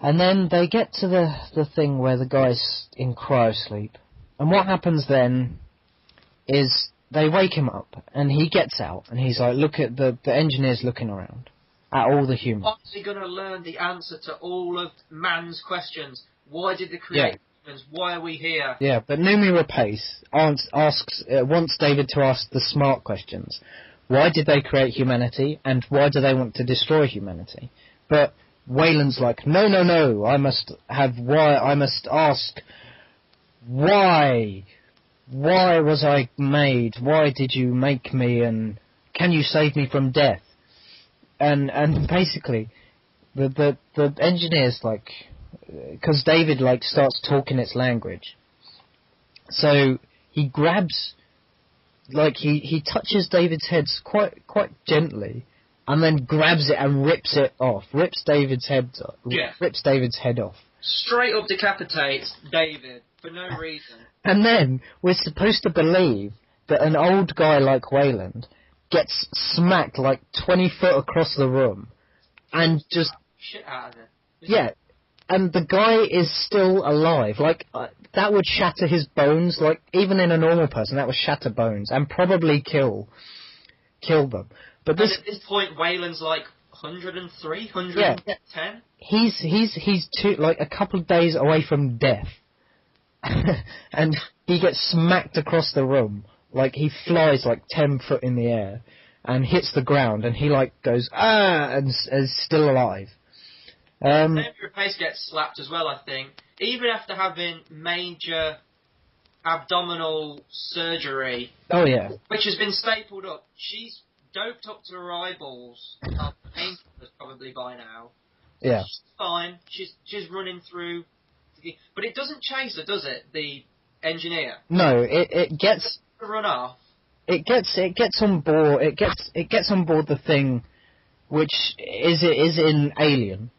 And then they get to the thing where the guy's in cryosleep. And what happens then is they wake him up, and he gets out, and he's like, look at the engineer's looking around at all the humans. Are we going to learn the answer to all of man's questions? Why did they create humans? Why are we here? Yeah, but Noomi Rapace wants David to ask the smart questions. Why did they create humanity, and why do they want to destroy humanity? But Wayland's like, no, I must ask, why? Why was I made? Why did you make me? And can you save me from death? And basically, the engineers, like, because David, like, starts talking its language. So he grabs, like, he touches David's head quite gently, and then grabs it and rips it off. Rips David's head off. Straight up decapitates David for no reason. And then we're supposed to believe that an old guy like Wayland gets smacked like 20 foot across the room, and just shit out of it. Yeah, and the guy is still alive. Like that would shatter his bones. Like even in a normal person, that would shatter bones and probably kill them. But at this point, Wayland's like 103, 110. Yeah. He's like a couple of days away from death. And he gets smacked across the room, like he flies like 10 foot in the air and hits the ground, and he like goes and is still alive. Noomi Rapace gets slapped as well, I think, even after having major abdominal surgery. Oh yeah, which has been stapled up. She's doped up to her eyeballs. Painkillers probably by now. Yeah, she's fine. She's running through. But it doesn't chase her, does it? The engineer. No, it gets to run off. It gets on board. It gets on board the thing, which is in Alien,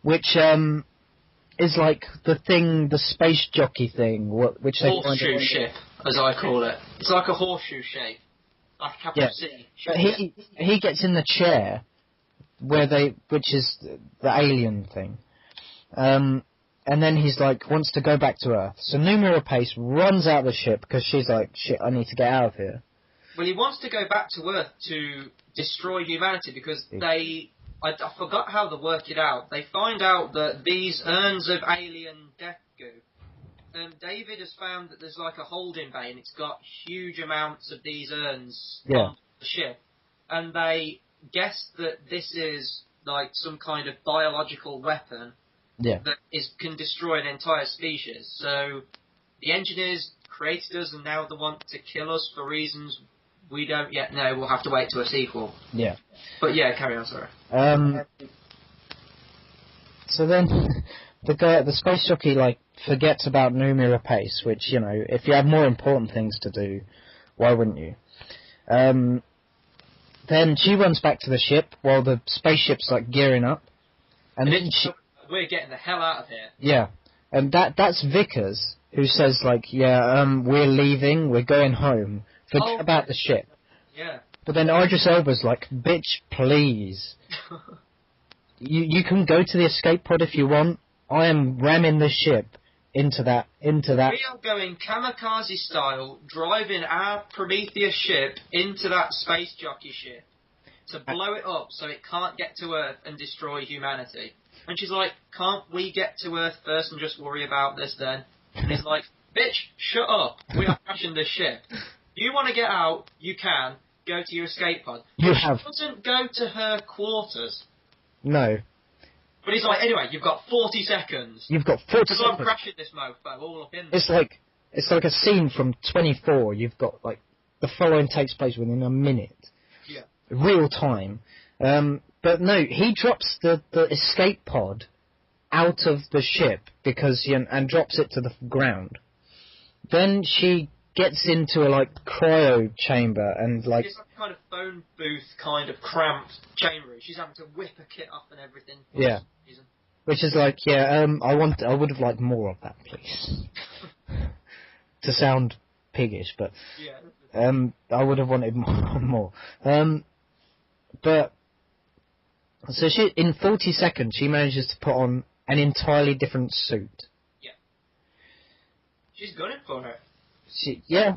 which is like the thing, the space jockey thing, which they find horseshoe ship, as I call it. It's like a horseshoe shape, like a capital C. But he gets in the chair which is the alien thing. And then he's like, wants to go back to Earth. So Noomi Rapace runs out of the ship because she's like, shit, I need to get out of here. Well, he wants to go back to Earth to destroy humanity because I forgot how they work it out. They find out that these urns of alien death goo, David has found that there's like a holding bay and it's got huge amounts of these urns on the ship. And they guess that this is like some kind of biological weapon. Yeah. That can destroy an entire species. So the engineers created us, and now they want to kill us for reasons we don't yet know. We'll have to wait to a sequel. Yeah. But yeah, carry on. Sorry. So then the space jockey like forgets about Noomi Rapace, which if you have more important things to do, why wouldn't you? Then she runs back to the ship while the spaceship's like gearing up, and then we're getting the hell out of here. Yeah, and that's Vickers who says like, we're leaving, we're going home. Forget about the ship. Yeah. But then Idris Elba's like, bitch, please. you can go to the escape pod if you want. I am ramming the ship into that. We are going kamikaze style, driving our Prometheus ship into that space jockey ship to blow it up so it can't get to Earth and destroy humanity. And she's like, can't we get to Earth first and just worry about this then? And he's like, bitch, shut up. We are crashing this ship. You want to get out, you can. Go to your escape pod. She doesn't go to her quarters. No. But he's like, anyway, you've got 40 seconds. You've got 40 seconds. Because I'm crashing this mofo all up in there. It's like a scene from 24. You've got, like, the following takes place within a minute. Yeah. Real time. But no, he drops the escape pod out of the ship and drops it to the ground. Then she gets into a like cryo chamber and like it's like a kind of phone booth kind of cramped chamber. She's having to whip her kit off and everything. Yeah. Which is like, I would have liked more of that, please. To sound piggish, but I would have wanted more. But so in 40 seconds she manages to put on an entirely different suit. Yeah. She's gunning for her. Yeah.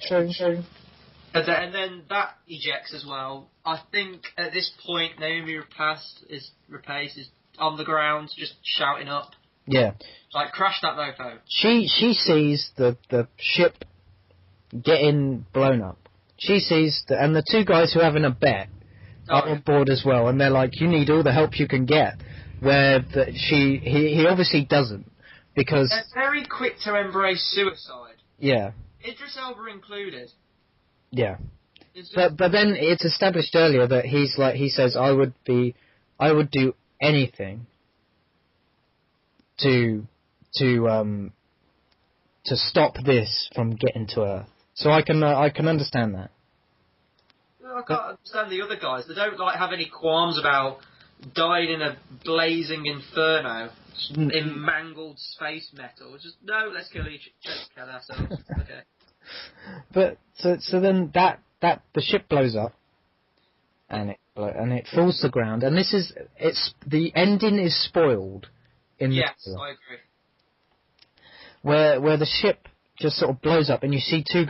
True. And then that ejects as well. I think at this point, Naomi Rapace is on the ground, just shouting up. Yeah. Like, crash that mofo. She sees the ship getting blown up. She sees and the two guys who are having a bet are on board as well, and they're like, you need all the help you can get. Where he obviously doesn't, because they're very quick to embrace suicide. Yeah. Idris Elba included. Yeah. But then it's established earlier that he says, I would do anything to stop this from getting to Earth. So I can understand that. I can't understand the other guys. They don't have any qualms about dying in a blazing inferno in mangled space metal. Just no, let's kill ourselves. Okay. But so then that the ship blows up, and it falls to the ground, and the ending is spoiled in yes, the I agree. Where the ship just sort of blows up, and you see two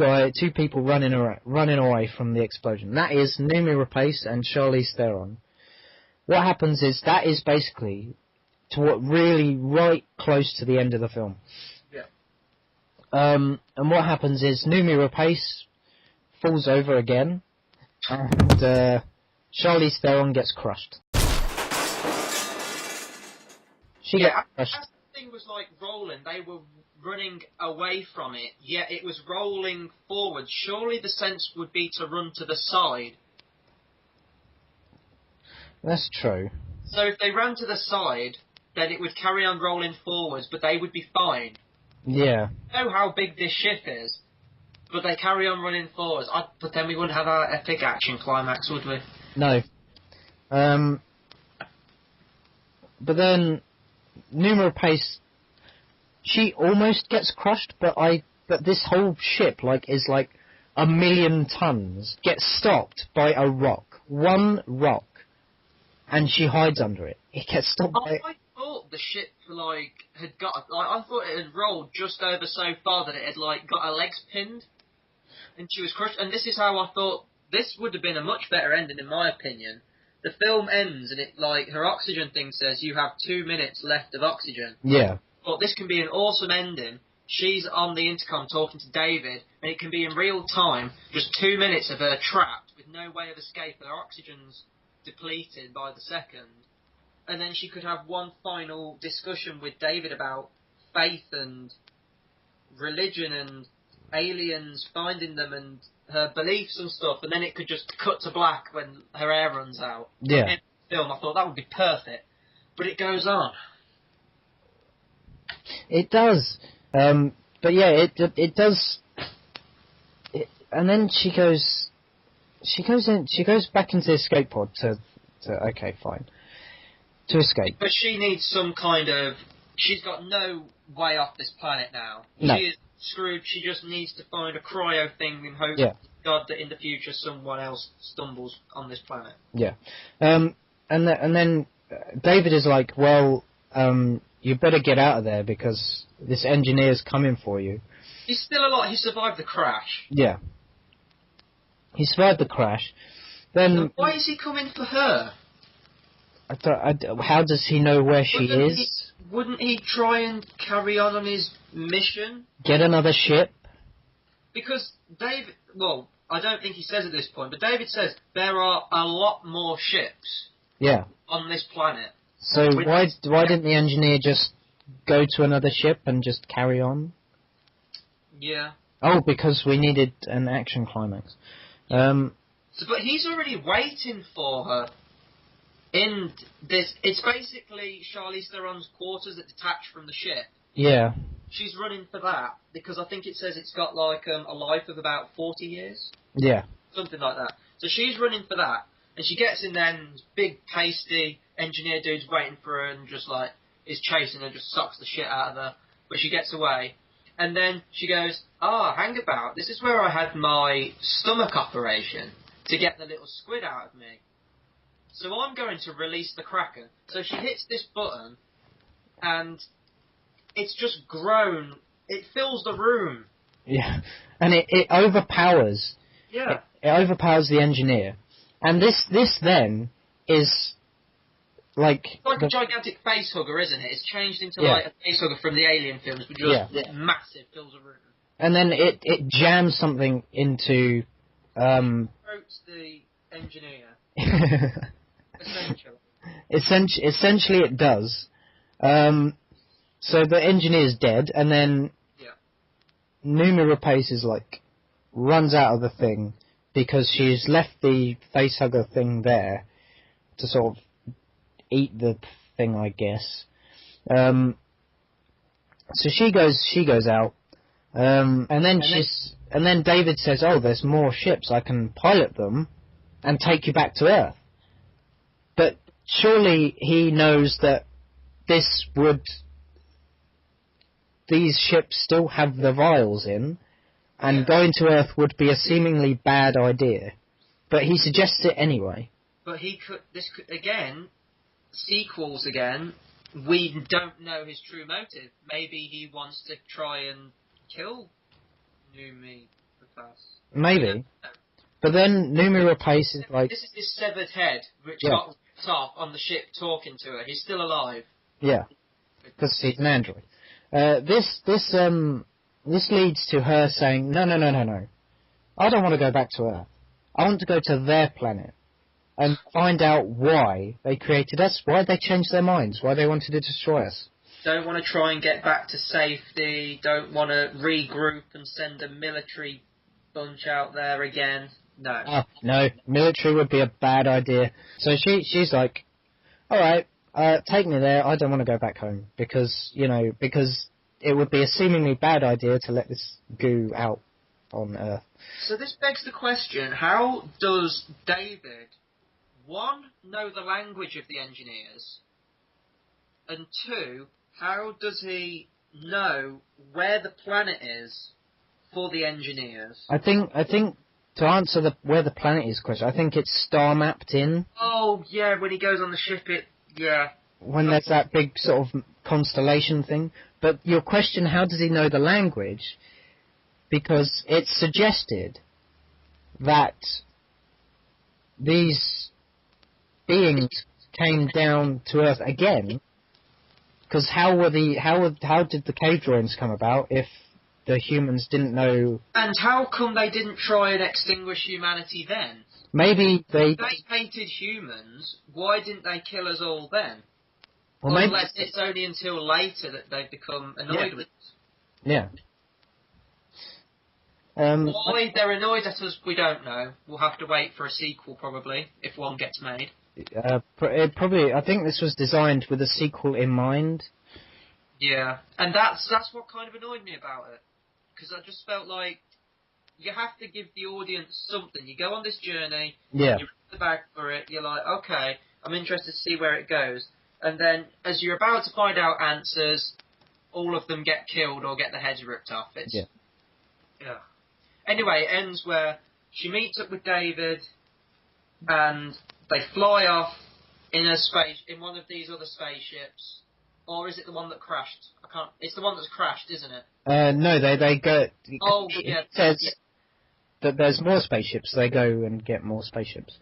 people running away from the explosion. That is Noomi Rapace and Charlize Theron. What happens is that is basically really right close to the end of the film. Yeah. And what happens is Noomi Rapace falls over again, and Charlize Theron gets crushed. She gets crushed. As the thing was rolling, they were running away from it, yet it was rolling forward. Surely the sense would be to run to the side. That's true. So if they ran to the side, then it would carry on rolling forwards, but they would be fine. Yeah. I know how big this ship is, but they carry on running forwards. But then we wouldn't have our epic action climax, would we? No. But then Noomi Rapace, she almost gets crushed, but this whole ship is 1,000,000 tons, gets stopped by a rock. One rock. And she hides under it. It gets stopped by... I thought the ship, had got... I thought it had rolled just over so far that it had, got her legs pinned. And she was crushed. And this is how I thought... This would have been a much better ending, in my opinion. The film ends, and it, her oxygen thing says you have 2 minutes left of oxygen. Yeah. But this can be an awesome ending. She's on the intercom talking to David, and it can be in real time, just 2 minutes of her trapped with no way of escape. Her oxygen's depleted by the second, and then she could have one final discussion with David about faith and religion and aliens finding them and her beliefs and stuff, and then it could just cut to black when her air runs out. Yeah. In the film, I thought that would be perfect, but it goes on. It does, but yeah, it does. And then she goes back into the escape pod to okay, fine, to escape. But she needs some kind of... She's got no way off this planet now. No. She is screwed. She just needs to find a cryo thing and hope, God, that in the future someone else stumbles on this planet. Yeah. And then David is like, well, you better get out of there because this engineer's coming for you. He's still alive. He survived the crash. Yeah. He survived the crash. Then so why is he coming for her? How does he know where she is? Wouldn't he try and carry on his mission? Get another ship? Because David... Well, I don't think he says at this point, but David says there are a lot more ships on this planet. So why didn't the engineer just go to another ship and just carry on? Yeah. Oh, because we needed an action climax. But he's already waiting for her in this. It's basically Charlize Theron's quarters that detach from the ship. Yeah. She's running for that because I think it says it's got a life of about 40 years. Yeah. Something like that. So she's running for that, and she gets in there, and this big pasty engineer dude's waiting for her and just is chasing her, just sucks the shit out of her. But she gets away. And then she goes, hang about, this is where I had my stomach operation to get the little squid out of me. so I'm going to release the Kraken. So she hits this button, and it's just grown. It fills the room. Yeah, and it overpowers. Yeah. It overpowers the engineer, and this then is like a gigantic face hugger, isn't it? It's changed into Yeah. like a face hugger from the Alien films, but just massive, fills a room. And then it jams something into. Throats the engineer. Essentially, it does. So the engineer's dead, and then Numi Rapace is like runs out of the thing because she's left the facehugger thing there to sort of eat the thing, I guess. So she goes out, and then David says, "Oh, there's more ships. I can pilot them and take you back to Earth." But surely he knows that these ships still have the vials in, and going to Earth would be a seemingly bad idea. But he suggests it anyway. But sequels again, we don't know his true motive. Maybe he wants to try and kill Numi Rapace. Maybe. But then Numi Rapace is like... This is his severed head, which got ripped off on the ship talking to her. He's still alive. Yeah, because he's an android. This leads to her saying, no. I don't want to go back to Earth. I want to go to their planet and find out why they created us, why they changed their minds, why they wanted to destroy us. Don't want to try and get back to safety, don't want to regroup and send a military bunch out there again. No. Oh, no, military would be a bad idea. So she's like, alright, take me there, I don't want to go back home, because it would be a seemingly bad idea to let this goo out on Earth. So this begs the question, how does David, one, know the language of the engineers, and two, how does he know where the planet is for the engineers? I think to answer where the planet is question, I think it's star mapped in. Oh, yeah, when he goes on the ship, when there's that big sort of constellation thing. But your question, how does he know the language? Because it's suggested that these beings came down to Earth again. Because how did the cave drawings come about if the humans didn't know? And how come they didn't try and extinguish humanity then? Maybe they hated humans. Why didn't they kill us all then? Well, unless it's only until later that they've become annoyed with us. Yeah. Why they're annoyed at us, we don't know. We'll have to wait for a sequel, probably, if one gets made. I think this was designed with a sequel in mind. Yeah, and that's what kind of annoyed me about it. Because I just felt like you have to give the audience something. You go on this journey, you read the bag for it, you're like, okay, I'm interested to see where it goes. And then, as you're about to find out answers, all of them get killed or get their heads ripped off. Yeah. Anyway, it ends where she meets up with David, and they fly off in one of these other spaceships. Or is it the one that crashed? It's the one that's crashed, isn't it? No, they go... Oh, yeah. It says that there's more spaceships. They go and get more spaceships.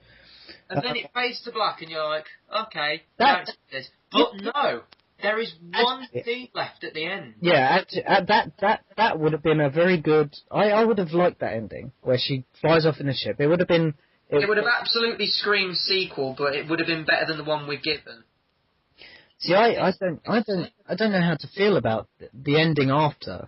And then it fades to black, and you're like, okay, that's it. But no, there is one scene left at the end. Yeah, that would have been a very good... I would have liked that ending, where she flies off in the ship. It would have been... It would have absolutely screamed sequel, but it would have been better than the one we're given. See, I don't know how to feel about the ending after.